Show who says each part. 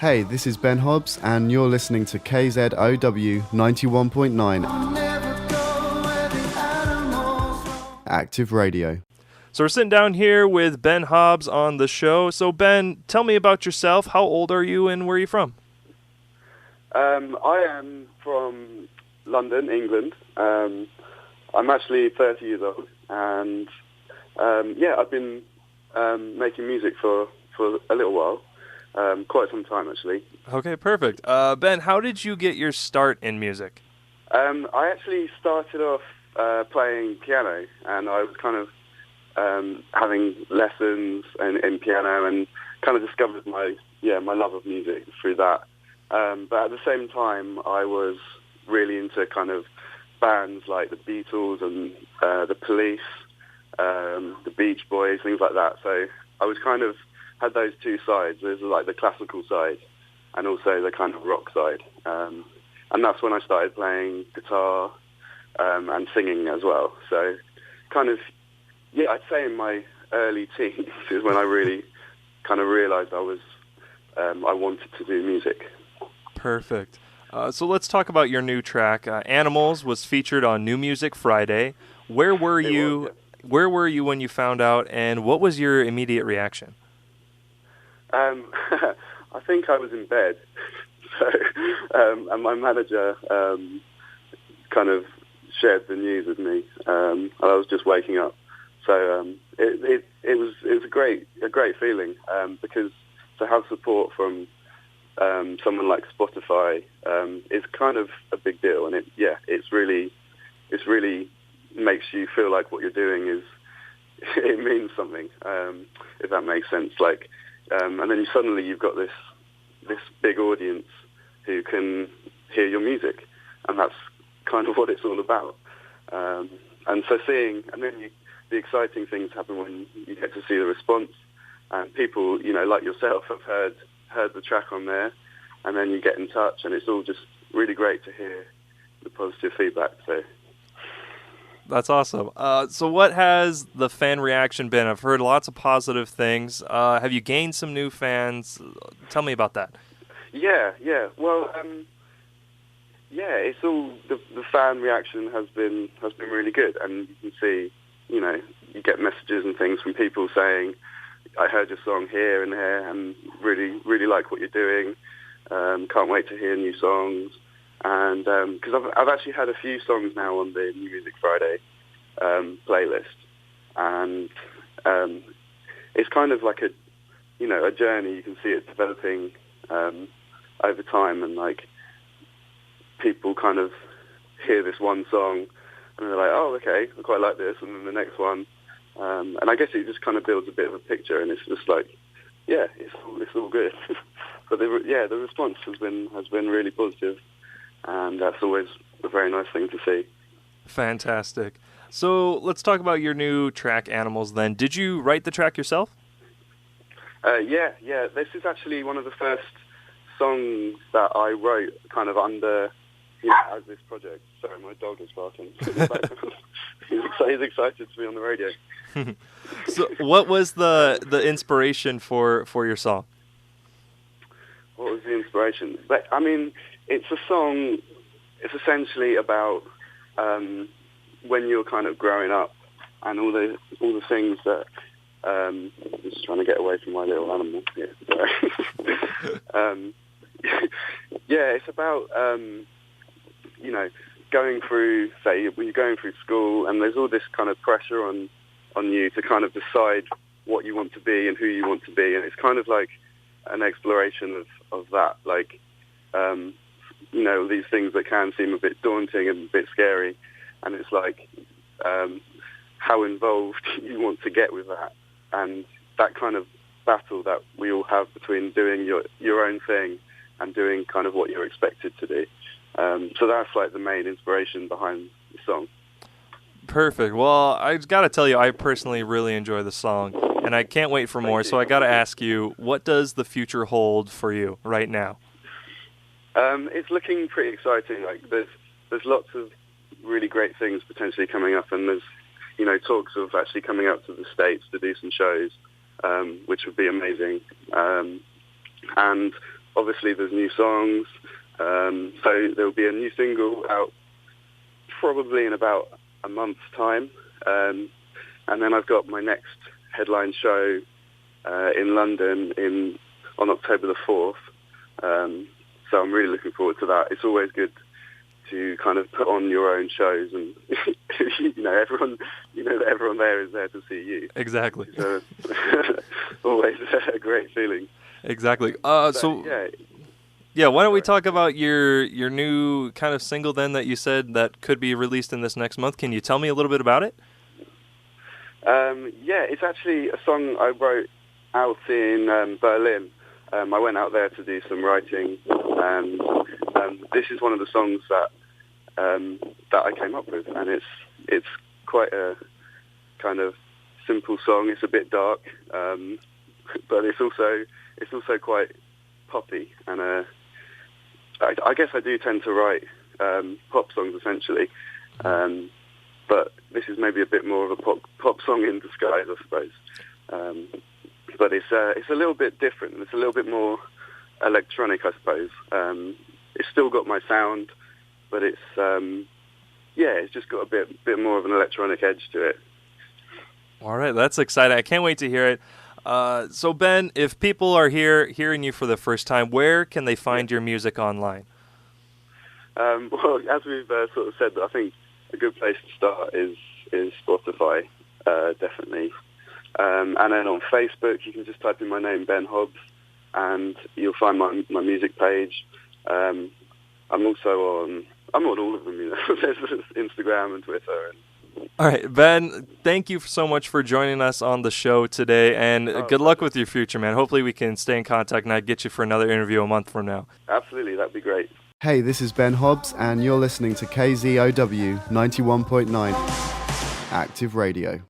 Speaker 1: Hey, this is Ben Hobbs, and you're listening to KZOW 91.9 Active Radio.
Speaker 2: So we're sitting down here with Ben Hobbs on the show. So Ben, tell me about yourself. How old are you and where are you from?
Speaker 3: I am from London, England. I'm actually 30 years old, and I've been making music for a little while, quite some time actually.
Speaker 2: Okay, perfect. Ben, how did you get your start in music?
Speaker 3: I actually started off playing piano, and I was kind of having lessons in piano, and kind of discovered my love of music through that. But at the same time, I was really into kind of bands like the Beatles and the Police, the Beach Boys, things like that. So I was kind of had those two sides. There's like the classical side and also the kind of rock side. And that's when I started playing guitar and singing as well. So kind of, I'd say in my early teens is when I really kind of realized I wanted to do music.
Speaker 2: Perfect. So let's talk about your new track. Animals was featured on New Music Friday. Where were you? Where were you when you found out, and what was your immediate reaction?
Speaker 3: I think I was in bed, and my manager kind of shared the news with me. I was just waking up, so it was a great feeling because to have support from someone like Spotify is kind of a big deal, and it's really makes you feel like what you're doing it means something, if that makes sense. Like, and then suddenly you've got this big audience who can hear your music, and that's kind of what it's all about. And so the exciting things happen when you get to see the response, and people, like yourself, have heard the track on there, and then you get in touch, and it's all just really great to hear the positive feedback. So
Speaker 2: that's awesome. So what has the fan reaction been? I've heard lots of positive things. Have you gained some new fans? Tell me about that.
Speaker 3: Yeah. Well, it's all the fan reaction has been really good, and you can see, you get messages and things from people saying, I heard your song here and there, and really, really like what you're doing. Can't wait to hear new songs. And because I've actually had a few songs now on the New Music Friday playlist, and it's kind of like a journey. You can see it developing over time, and like people kind of hear this one song, and they're like, oh, okay, I quite like this, and then the next one. And I guess it just kind of builds a bit of a picture, and it's just like, it's all good. But the response has been really positive, and that's always a very nice thing to see.
Speaker 2: Fantastic. So let's talk about your new track, Animals, then. Did you write the track yourself?
Speaker 3: Yeah. This is actually one of the first songs that I wrote kind of under, as this project. Sorry, my dog is barking. He's excited to be on the radio.
Speaker 2: So what was the inspiration for your song?
Speaker 3: What was the inspiration? But, I mean, it's a song, it's essentially about when you're kind of growing up and all the things that, I'm just trying to get away from my little animal here. It's about, going through, say, when you're going through school, and there's all this kind of pressure on you to kind of decide what you want to be and who you want to be, and it's kind of like an exploration of that, like, these things that can seem a bit daunting and a bit scary, and it's like how involved you want to get with that, and that kind of battle that we all have between doing your own thing and doing kind of what you're expected to do. So that's like the main inspiration behind the song.
Speaker 2: Perfect. Well, I got to tell you, I personally really enjoy the song, and I can't wait for more. So I got to ask you, what does the future hold for you right now?
Speaker 3: It's looking pretty exciting. Like there's lots of really great things potentially coming up, and there's talks of actually coming out to the States to do some shows, which would be amazing. And obviously there's new songs. So there'll be a new single out probably in about a month's time. And then I've got my next headline show in London on October the 4th. So I'm really looking forward to that. It's always good to kind of put on your own shows, and everyone there is there to see you.
Speaker 2: Exactly.
Speaker 3: So always a great feeling.
Speaker 2: Exactly. Why don't we talk about your new kind of single then that you said that could be released in this next month? Can you tell me a little bit about it?
Speaker 3: It's actually a song I wrote out in Berlin. I went out there to do some writing, and this is one of the songs that I came up with, and it's quite a kind of simple song. It's a bit dark, but it's also quite poppy, and I guess I do tend to write pop songs essentially, but this is maybe a bit more of a pop song in disguise, I suppose. But it's a little bit different. It's a little bit more electronic, I suppose. It's still got my sound, but it's just got a bit more of an electronic edge to it.
Speaker 2: All right, that's exciting. I can't wait to hear it. So Ben, if people are hearing you for the first time, where can they find your music online?
Speaker 3: Well, as we've sort of said, I think a good place to start is Spotify, definitely. And then on Facebook, you can just type in my name, Ben Hobbs, and you'll find my music page. I'm on all of them, There's Instagram and Twitter.
Speaker 2: All right, Ben, thank you so much for joining us on the show today, and good luck with your future, man. Hopefully we can stay in contact and I get you for another interview a month from now.
Speaker 3: Absolutely, that'd be great.
Speaker 1: Hey, this is Ben Hobbs, and you're listening to KZOW 91.9 Active Radio.